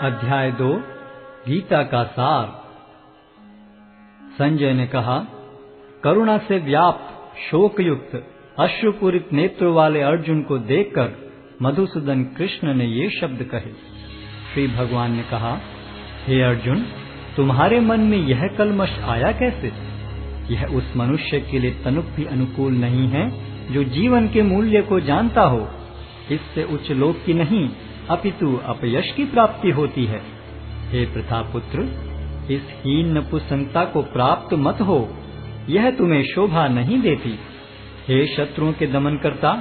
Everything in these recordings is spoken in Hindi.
अध्याय 2 गीता का सार। संजय ने कहा, करुणा से व्याप्त शोकयुक्त अश्रुपूरित नेत्रों वाले अर्जुन को देखकर मधुसूदन कृष्ण ने ये शब्द कहे। श्री भगवान ने कहा, हे अर्जुन, तुम्हारे मन में यह कलमश आया कैसे? यह उस मनुष्य के लिए तनुक भी अनुकूल नहीं है जो जीवन के मूल्य को जानता हो। इससे उच्च लोक की नहीं अपितु अपयश की प्राप्ति होती है। हे प्रतापुत्र, इस हीन नपुंसकता को प्राप्त मत हो, यह तुम्हें शोभा नहीं देती। हे शत्रुओं के दमन करता,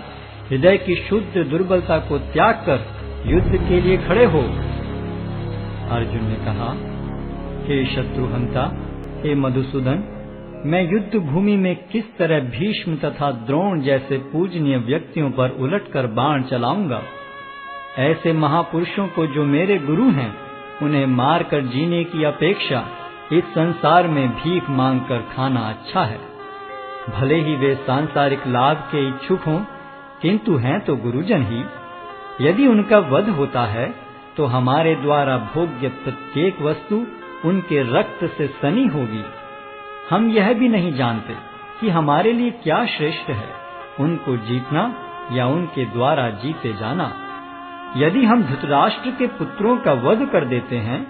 हृदय की शुद्ध दुर्बलता को त्याग कर युद्ध के लिए खड़े हो। अर्जुन ने कहा, हे शत्रुहंता, हे मधुसूदन, मैं युद्ध भूमि में किस तरह भीष्म तथा द्रोण जैसे पूजनीय व्यक्तियों पर उलटकर बाण चलाऊंगा। ऐसे महापुरुषों को जो मेरे गुरु हैं, उन्हें मारकर जीने की अपेक्षा इस संसार में भीख मांगकर खाना अच्छा है। भले ही वे सांसारिक लाभ के इच्छुक हों, किंतु हैं तो गुरुजन ही। यदि उनका वध होता है तो हमारे द्वारा भोग्य प्रत्येक वस्तु उनके रक्त से सनी होगी। हम यह भी नहीं जानते कि हमारे लिए क्या श्रेष्ठ है, उनको जीतना या उनके द्वारा जीते जाना। यदि हम धृतराष्ट्र के पुत्रों का वध कर देते हैं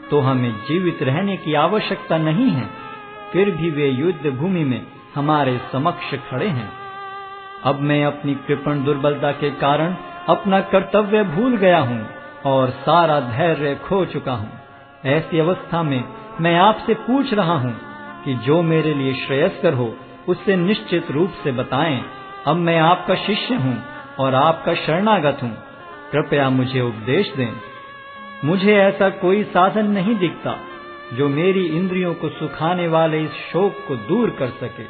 तो हमें जीवित रहने की आवश्यकता नहीं है, फिर भी वे युद्ध भूमि में हमारे समक्ष खड़े हैं। अब मैं अपनी कृपण दुर्बलता के कारण अपना कर्तव्य भूल गया हूँ और सारा धैर्य खो चुका हूँ। ऐसी अवस्था में मैं आपसे पूछ रहा हूँ कि जो मेरे लिए श्रेयस्कर हो उससे निश्चित रूप से बताएं। अब मैं आपका शिष्य हूँ और आपका शरणागत हूँ, कृपया मुझे उपदेश दें। मुझे ऐसा कोई साधन नहीं दिखता जो मेरी इंद्रियों को सुखाने वाले इस शोक को दूर कर सके।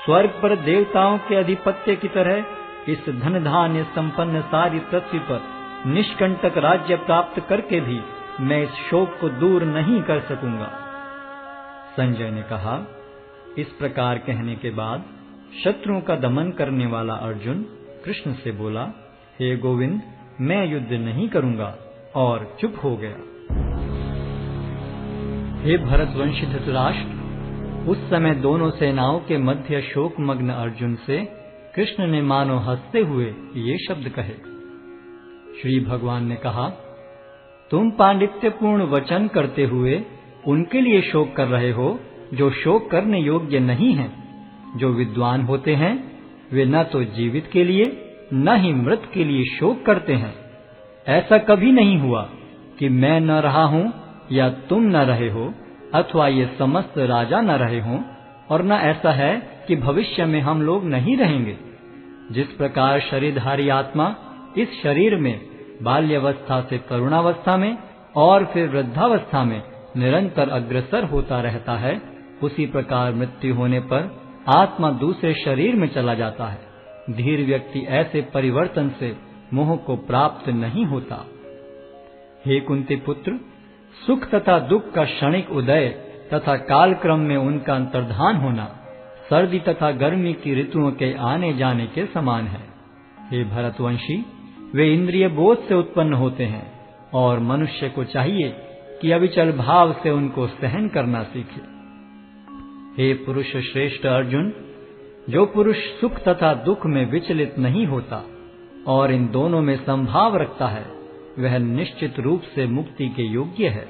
स्वर्ग पर देवताओं के अधिपत्य की तरह इस धन धान्य संपन्न सारी पृथ्वी पर निष्कंटक राज्य प्राप्त करके भी मैं इस शोक को दूर नहीं कर सकूंगा। संजय ने कहा, इस प्रकार कहने के बाद शत्रुओं का दमन करने वाला अर्जुन कृष्ण से बोला, हे गोविंद, मैं युद्ध नहीं करूंगा, और चुप हो गया। हे भरतवंशी धृतराष्ट्र, उस समय दोनों सेनाओं के मध्य शोकमग्न अर्जुन से कृष्ण ने मानो हंसते हुए ये शब्द कहे। श्री भगवान ने कहा, तुम पांडित्यपूर्ण वचन करते हुए उनके लिए शोक कर रहे हो जो शोक करने योग्य नहीं हैं। जो विद्वान होते हैं वे न तो जीवित के लिए न ही मृत के लिए शोक करते हैं। ऐसा कभी नहीं हुआ कि मैं न रहा हूं या तुम न रहे हो, अथवा ये समस्त राजा न रहे हों, और न ऐसा है कि भविष्य में हम लोग नहीं रहेंगे। जिस प्रकार शरीरधारी आत्मा इस शरीर में बाल्यावस्था से तरुणावस्था में और फिर वृद्धावस्था में निरंतर अग्रसर होता रहता है, उसी प्रकार मृत्यु होने पर आत्मा दूसरे शरीर में चला जाता है। धीर व्यक्ति ऐसे परिवर्तन से मोह को प्राप्त नहीं होता। हे कुंती पुत्र, सुख तथा दुख का क्षणिक उदय तथा कालक्रम में उनका अंतर्धान होना सर्दी तथा गर्मी की ऋतुओं के आने जाने के समान है। हे भरतवंशी, वे इंद्रिय बोध से उत्पन्न होते हैं और मनुष्य को चाहिए कि अविचल भाव से उनको सहन करना सीखे। हे पुरुष श्रेष्ठ अर्जुन, जो पुरुष सुख तथा दुख में विचलित नहीं होता और इन दोनों में संभाव रखता है, वह निश्चित रूप से मुक्ति के योग्य है।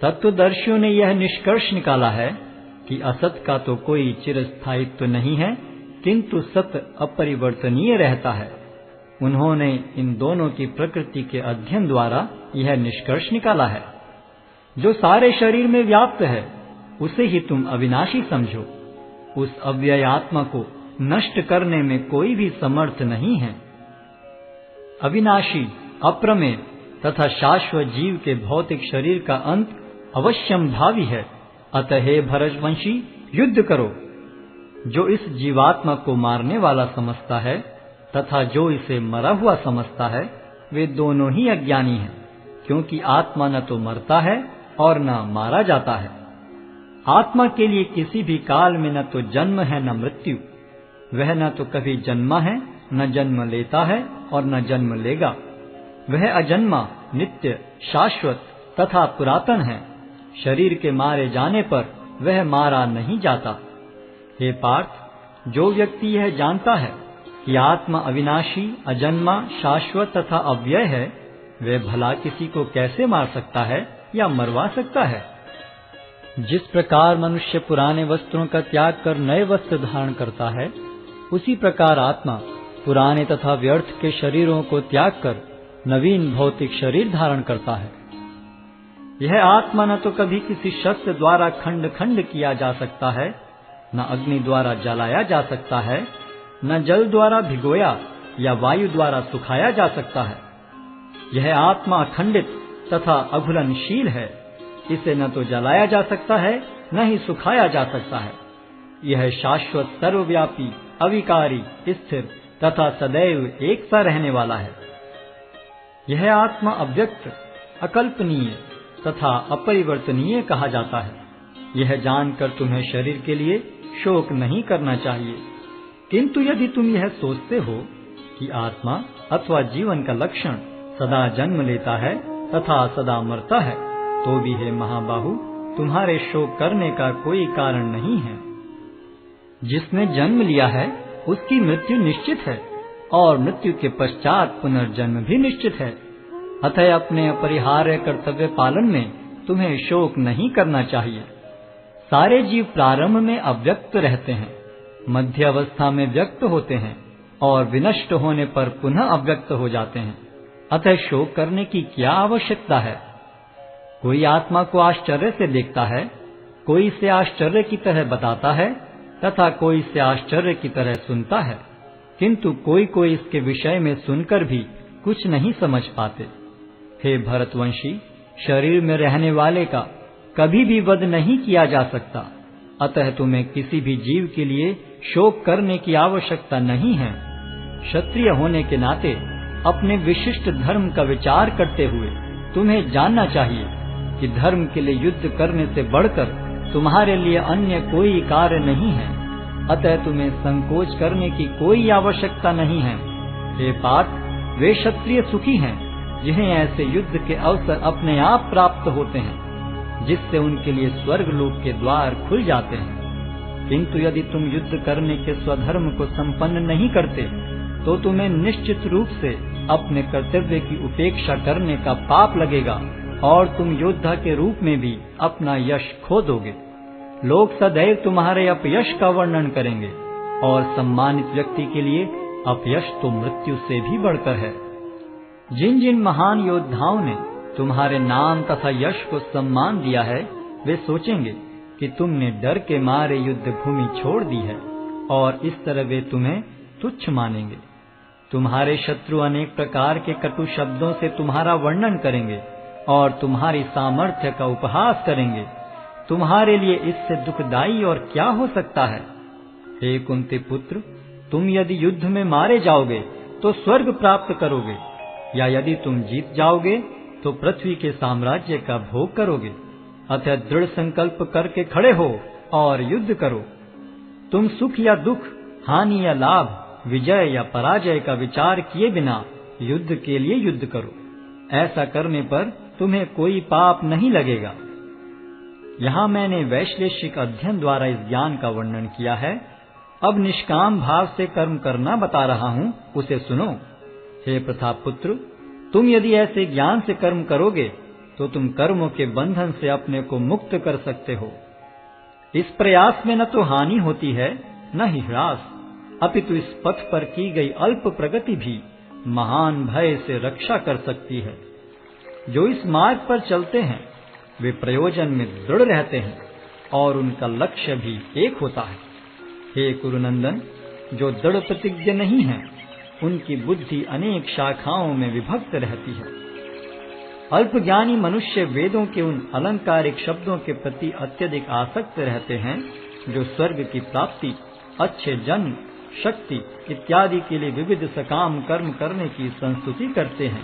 तत्वदर्शियों ने यह निष्कर्ष निकाला है कि असत का तो कोई चिरस्थायित्व नहीं है, किंतु सत्य अपरिवर्तनीय रहता है। उन्होंने इन दोनों की प्रकृति के अध्ययन द्वारा यह निष्कर्ष निकाला है। जो सारे शरीर में व्याप्त है उसे ही तुम अविनाशी समझो। उस अव्यय आत्मा को नष्ट करने में कोई भी समर्थ नहीं है। अविनाशी, अप्रमेय तथा शाश्वत जीव के भौतिक शरीर का अंत अवश्यम भावी है। अतः हे भरतवंशी, युद्ध करो। जो इस जीवात्मा को मारने वाला समझता है तथा जो इसे मरा हुआ समझता है, वे दोनों ही अज्ञानी हैं, क्योंकि आत्मा न तो मरता है और न मारा जाता है। आत्मा के लिए किसी भी काल में न तो जन्म है न मृत्यु। वह न तो कभी जन्मा है, न जन्म लेता है और न जन्म लेगा। वह अजन्मा, नित्य, शाश्वत तथा पुरातन है। शरीर के मारे जाने पर वह मारा नहीं जाता। हे पार्थ, जो व्यक्ति यह जानता है कि आत्मा अविनाशी, अजन्मा, शाश्वत तथा अव्यय है, वह भला किसी को कैसे मार सकता है या मरवा सकता है? जिस प्रकार मनुष्य पुराने वस्त्रों का त्याग कर नए वस्त्र धारण करता है, उसी प्रकार आत्मा पुराने तथा व्यर्थ के शरीरों को त्याग कर नवीन भौतिक शरीर धारण करता है। यह आत्मा न तो कभी किसी शस्त्र द्वारा खंड खंड किया जा सकता है, न अग्नि द्वारा जलाया जा सकता है, न जल द्वारा भिगोया या वायु द्वारा सुखाया जा सकता है। यह आत्मा अखंडित तथा अघुलनशील है। इसे न तो जलाया जा सकता है, न ही सुखाया जा सकता है। यह शाश्वत, सर्वव्यापी, अविकारी, स्थिर तथा सदैव एक सा रहने वाला है। यह आत्मा अव्यक्त, अकल्पनीय तथा अपरिवर्तनीय कहा जाता है। यह जानकर तुम्हें शरीर के लिए शोक नहीं करना चाहिए। किंतु यदि तुम यह सोचते हो कि आत्मा अथवा जीवन का लक्षण सदा जन्म लेता है तथा सदा मरता है, तो भी हे महाबाहु, तुम्हारे शोक करने का कोई कारण नहीं है। जिसने जन्म लिया है उसकी मृत्यु निश्चित है और मृत्यु के पश्चात पुनर्जन्म भी निश्चित है। अतः अपने अपरिहार्य कर्तव्य पालन में तुम्हें शोक नहीं करना चाहिए। सारे जीव प्रारंभ में अव्यक्त रहते हैं, मध्य अवस्था में व्यक्त होते हैं और विनष्ट होने पर पुनः अव्यक्त हो जाते हैं। अतः शोक करने की क्या आवश्यकता है? कोई आत्मा को आश्चर्य से देखता है, कोई इसे आश्चर्य की तरह बताता है तथा कोई इसे आश्चर्य की तरह सुनता है, किंतु कोई कोई इसके विषय में सुनकर भी कुछ नहीं समझ पाते। हे भरतवंशी, शरीर में रहने वाले का कभी भी वध नहीं किया जा सकता। अतः तुम्हें किसी भी जीव के लिए शोक करने की आवश्यकता नहीं है। क्षत्रिय होने के नाते अपने विशिष्ट धर्म का विचार करते हुए तुम्हें जानना चाहिए कि धर्म के लिए युद्ध करने से बढ़कर तुम्हारे लिए अन्य कोई कार्य नहीं है। अतः तुम्हें संकोच करने की कोई आवश्यकता नहीं है। हे पार्थ, वे क्षत्रिय सुखी हैं जिन्हें ऐसे युद्ध के अवसर अपने आप प्राप्त होते हैं, जिससे उनके लिए स्वर्ग लोक के द्वार खुल जाते हैं। किंतु यदि तुम युद्ध करने के स्वधर्म को संपन्न नहीं करते, तो तुम्हें निश्चित रूप से अपने कर्तव्य की उपेक्षा करने का पाप लगेगा और तुम योद्धा के रूप में भी अपना यश खो दोगे। लोग सदैव तुम्हारे अपयश का वर्णन करेंगे और सम्मानित व्यक्ति के लिए अपयश तो मृत्यु से भी बढ़कर है। जिन जिन महान योद्धाओं ने तुम्हारे नाम तथा यश को सम्मान दिया है, वे सोचेंगे कि तुमने डर के मारे युद्ध भूमि छोड़ दी है और इस तरह वे तुम्हें तुच्छ मानेंगे। तुम्हारे शत्रु अनेक प्रकार के कटु शब्दों से तुम्हारा वर्णन करेंगे और तुम्हारी सामर्थ्य का उपहास करेंगे। तुम्हारे लिए इससे दुखदाई और क्या हो सकता है? हे कुंती पुत्र, तुम यदि युद्ध में मारे जाओगे तो स्वर्ग प्राप्त करोगे, या यदि तुम जीत जाओगे तो पृथ्वी के साम्राज्य का भोग करोगे। अतः दृढ़ संकल्प करके खड़े हो और युद्ध करो। तुम सुख या दुख, हानि या लाभ, विजय या पराजय का विचार किए बिना युद्ध के लिए युद्ध करो। ऐसा करने पर तुम्हें कोई पाप नहीं लगेगा। यहाँ मैंने वैश्लेषिक अध्ययन द्वारा इस ज्ञान का वर्णन किया है। अब निष्काम भाव से कर्म करना बता रहा हूँ, उसे सुनो। हे प्रतापपुत्र, तुम यदि ऐसे ज्ञान से कर्म करोगे तो तुम कर्मों के बंधन से अपने को मुक्त कर सकते हो। इस प्रयास में न तो हानि होती है न ही ह्रास, अपितु इस पथ पर की गई अल्प प्रगति भी महान भय से रक्षा कर सकती है। जो इस मार्ग पर चलते हैं वे प्रयोजन में दृढ़ रहते हैं और उनका लक्ष्य भी एक होता है। हे कुरुनंदन, जो दृढ़ प्रतिज्ञ नहीं है उनकी बुद्धि अनेक शाखाओं में विभक्त रहती है। अल्पज्ञानी मनुष्य वेदों के उन अलंकारिक शब्दों के प्रति अत्यधिक आसक्त रहते हैं जो स्वर्ग की प्राप्ति, अच्छे जन्म, शक्ति इत्यादि के लिए विविध सकाम कर्म करने की संस्तुति करते हैं।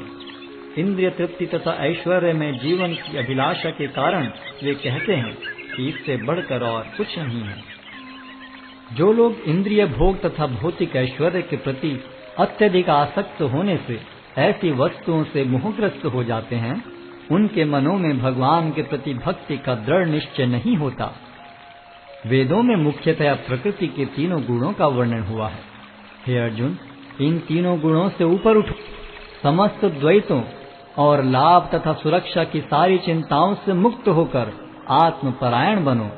इंद्रिय तृप्ति तथा ऐश्वर्य में जीवन की अभिलाषा के कारण वे कहते हैं कि इससे बढ़कर और कुछ नहीं है। जो लोग इंद्रिय भोग तथा भौतिक ऐश्वर्य के प्रति अत्यधिक आसक्त होने से ऐसी वस्तुओं से मोहग्रस्त हो जाते हैं, उनके मनों में भगवान के प्रति भक्ति का दृढ़ निश्चय नहीं होता। वेदों में मुख्यतः प्रकृति के तीनों गुणों का वर्णन हुआ है। हे अर्जुन, इन तीनों गुणों से ऊपर उठो, समस्त द्वैतों और लाभ तथा सुरक्षा की सारी चिंताओं से मुक्त होकर आत्मपरायण बनो।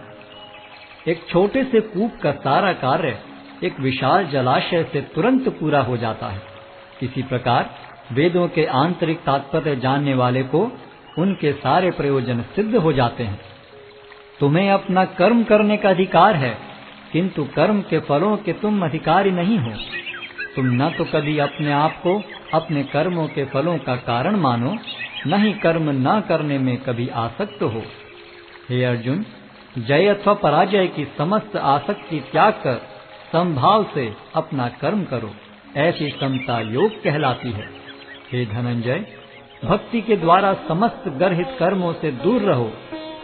एक छोटे से कूप का सारा कार्य एक विशाल जलाशय से तुरंत पूरा हो जाता है। इसी प्रकार वेदों के आंतरिक तात्पर्य जानने वाले को उनके सारे प्रयोजन सिद्ध हो जाते हैं। तुम्हें अपना कर्म करने का अधिकार है, किंतु कर्म के फलों के तुम अधिकारी नहीं हो। तुम न तो कभी अपने आप को अपने कर्मों के फलों का कारण मानो, न ही कर्म न करने में कभी आसक्त हो। हे अर्जुन, जय अथवा पराजय की समस्त आसक्ति त्याग कर समभाव से अपना कर्म करो, ऐसी समता योग कहलाती है। हे धनंजय, भक्ति के द्वारा समस्त गर्हित कर्मों से दूर रहो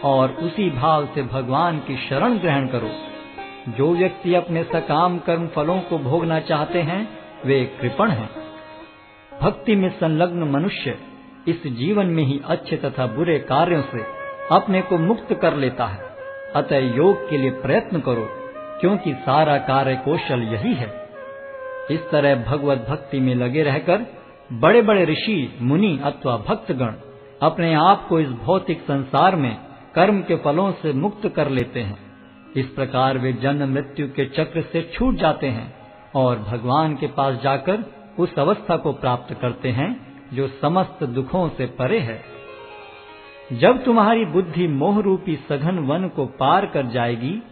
और उसी भाव से भगवान की शरण ग्रहण करो। जो व्यक्ति अपने सकाम कर्म फलों को भोगना चाहते हैं, वे कृपण हैं। भक्ति में संलग्न मनुष्य इस जीवन में ही अच्छे तथा बुरे कार्यों से अपने को मुक्त कर लेता है। अतः योग के लिए प्रयत्न करो, क्योंकि सारा कार्य कौशल यही है। इस तरह भगवत भक्ति में लगे रहकर बड़े बड़े ऋषि, मुनि अथवा भक्तगण अपने आप को इस भौतिक संसार में कर्म के फलों से मुक्त कर लेते हैं। इस प्रकार वे जन्म मृत्यु के चक्र से छूट जाते हैं और भगवान के पास जाकर उस अवस्था को प्राप्त करते हैं जो समस्त दुखों से परे है। जब तुम्हारी बुद्धि मोह रूपी सघन वन को पार कर जाएगी,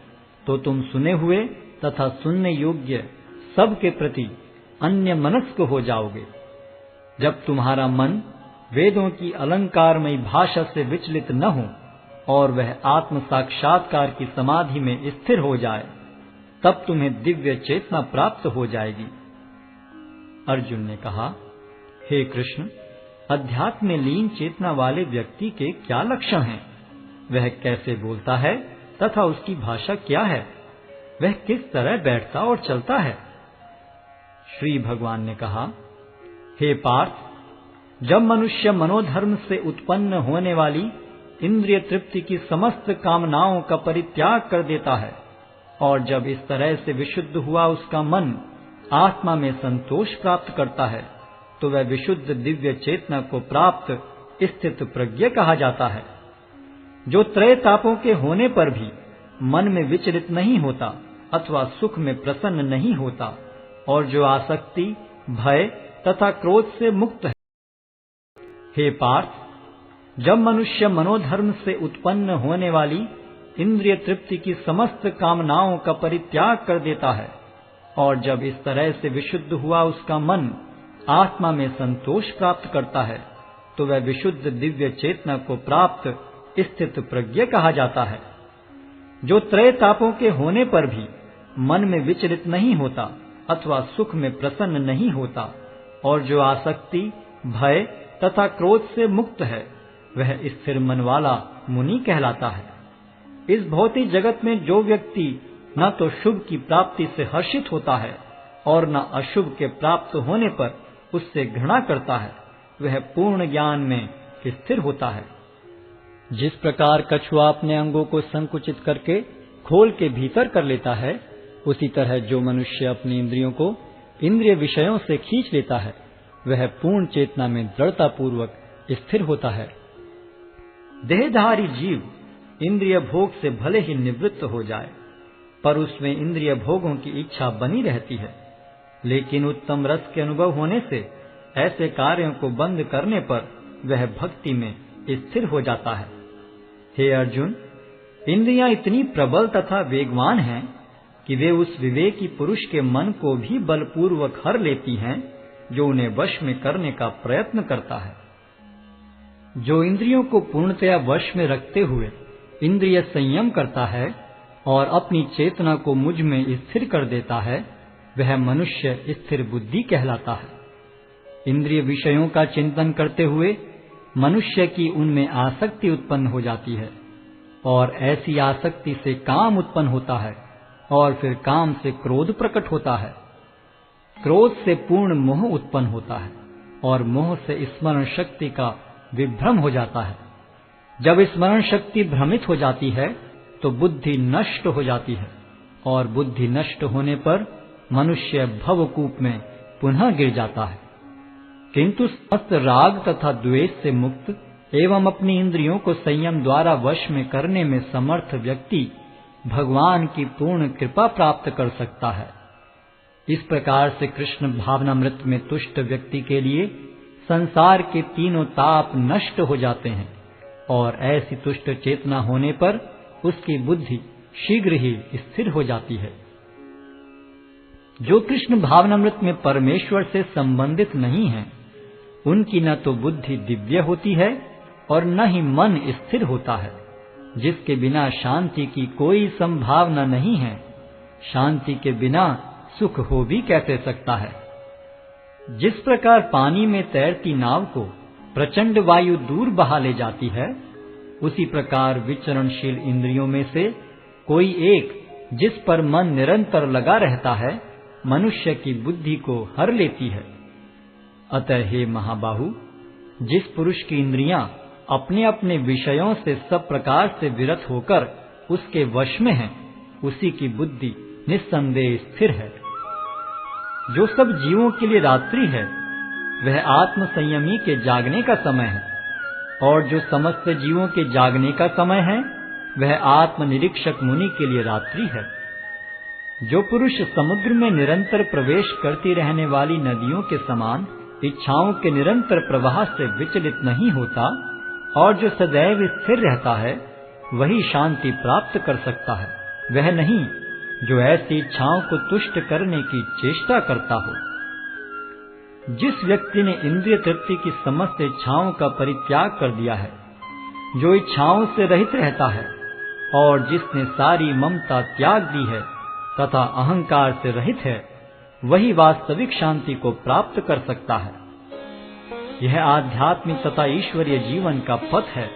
तो तुम सुने हुए तथा सुनने योग्य सब के प्रति अन्य मनस्क हो जाओगे। जब तुम्हारा मन वेदों की अलंकारमयी भाषा से विचलित न हो और वह आत्म साक्षात्कार की समाधि में स्थिर हो जाए, तब तुम्हें दिव्य चेतना प्राप्त हो जाएगी। अर्जुन ने कहा, हे कृष्ण, अध्यात्म में लीन चेतना वाले व्यक्ति के क्या लक्षण हैं? वह कैसे बोलता है तथा उसकी भाषा क्या है? वह किस तरह बैठता और चलता है? श्री भगवान ने कहा, हे पार्थ, जब मनुष्य मनोधर्म से उत्पन्न होने वाली इंद्रिय तृप्ति की समस्त कामनाओं का परित्याग कर देता है और जब इस तरह से विशुद्ध हुआ उसका मन आत्मा में संतोष प्राप्त करता है, तो वह विशुद्ध दिव्य चेतना को प्राप्त स्थित प्रज्ञ कहा जाता है। जो त्रय तापों के होने पर भी मन में विचलित नहीं होता अथवा सुख में प्रसन्न नहीं होता और जो आसक्ति, भय तथा क्रोध से मुक्त है। हे पार्थ, जब मनुष्य मनोधर्म से उत्पन्न होने वाली इंद्रिय तृप्ति की समस्त कामनाओं का परित्याग कर देता है और जब इस तरह से विशुद्ध हुआ उसका मन आत्मा में संतोष प्राप्त करता है, तो वह विशुद्ध दिव्य चेतना को प्राप्त स्थित प्रज्ञ कहा जाता है। जो त्रय तापों के होने पर भी मन में विचलित नहीं होता अथवा सुख में प्रसन्न नहीं होता और जो आसक्ति, भय तथा क्रोध से मुक्त है, वह स्थिर मन वाला मुनि कहलाता है। इस भौतिक जगत में जो व्यक्ति न तो शुभ की प्राप्ति से हर्षित होता है और न अशुभ के प्राप्त होने पर उससे घृणा करता है, वह पूर्ण ज्ञान में स्थिर होता है। जिस प्रकार कछुआ अपने अंगों को संकुचित करके खोल के भीतर कर लेता है, उसी तरह जो मनुष्य अपनी इंद्रियों को इंद्रिय विषयों से खींच लेता है, वह पूर्ण चेतना में दृढ़ता पूर्वक स्थिर होता है। देहधारी जीव इंद्रिय भोग से भले ही निवृत्त हो जाए, पर उसमें इंद्रिय भोगों की इच्छा बनी रहती है। लेकिन उत्तम रस के अनुभव होने से ऐसे कार्यों को बंद करने पर वह भक्ति में स्थिर हो जाता है। हे अर्जुन, इंद्रियां इतनी प्रबल तथा वेगवान हैं कि वे उस विवेकी पुरुष के मन को भी बलपूर्वक हर लेती हैं जो उन्हें वश में करने का प्रयत्न करता है। जो इंद्रियों को पूर्णतया वश में रखते हुए इंद्रिय संयम करता है और अपनी चेतना को मुझ में स्थिर कर देता है, वह मनुष्य स्थिर बुद्धि कहलाता है। इंद्रिय विषयों का चिंतन करते हुए मनुष्य की उनमें आसक्ति उत्पन्न हो जाती है और ऐसी आसक्ति से काम उत्पन्न होता है और फिर काम से क्रोध प्रकट होता है। क्रोध से पूर्ण मोह उत्पन्न होता है और मोह से स्मरण शक्ति का विभ्रम हो जाता है। जब स्मरण शक्ति भ्रमित हो जाती है तो बुद्धि नष्ट हो जाती है, और बुद्धि नष्ट होने पर मनुष्य भवकूप में पुनः गिर जाता है। किंतु समस्त राग तथा द्वेष से मुक्त एवं अपनी इंद्रियों को संयम द्वारा वश में करने में समर्थ व्यक्ति भगवान की पूर्ण कृपा प्राप्त कर सकता है। इस प्रकार से कृष्ण भावनामृत में तुष्ट व्यक्ति के लिए संसार के तीनों ताप नष्ट हो जाते हैं, और ऐसी तुष्ट चेतना होने पर उसकी बुद्धि शीघ्र ही स्थिर हो जाती है। जो कृष्ण भावनामृत में परमेश्वर से संबंधित नहीं है, उनकी न तो बुद्धि दिव्य होती है और न ही मन स्थिर होता है। जिसके बिना शांति की कोई संभावना नहीं है, शांति के बिना सुख हो भी कैसे सकता है। जिस प्रकार पानी में तैरती नाव को प्रचंड वायु दूर बहा ले जाती है, उसी प्रकार विचरणशील इंद्रियों में से कोई एक जिस पर मन निरंतर लगा रहता है, मनुष्य की बुद्धि को हर लेती है। अतः हे महाबाहु, जिस पुरुष की इंद्रियां अपने अपने विषयों से सब प्रकार से विरत होकर उसके वश में हैं, उसी की बुद्धि निस्संदेह स्थिर है। जो सब जीवों के लिए रात्रि है, वह आत्म संयमी के जागने का समय है, और जो समस्त जीवों के जागने का समय है, वह आत्म निरीक्षक मुनि के लिए रात्रि है। जो पुरुष समुद्र में निरंतर प्रवेश करती रहने वाली नदियों के समान इच्छाओं के निरंतर प्रवाह से विचलित नहीं होता, और जो सदैव स्थिर रहता है, वही शांति प्राप्त कर सकता है, वह नहीं जो ऐसी इच्छाओं को तुष्ट करने की चेष्टा करता हो। जिस व्यक्ति ने इंद्रिय तृप्ति की समस्त इच्छाओं का परित्याग कर दिया है, जो इच्छाओं से रहित रहता है, और जिसने सारी ममता त्याग दी है तथा अहंकार से रहित है, वही वास्तविक शांति को प्राप्त कर सकता है। यह आध्यात्मिक तथा ईश्वरीय जीवन का पथ है,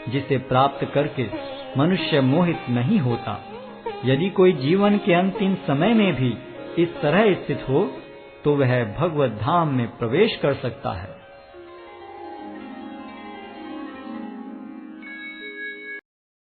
जिसे प्राप्त करके मनुष्य मोहित नहीं होता। यदि कोई जीवन के अंतिम समय में भी इस तरह स्थित हो, तो वह भगवत धाम में प्रवेश कर सकता है।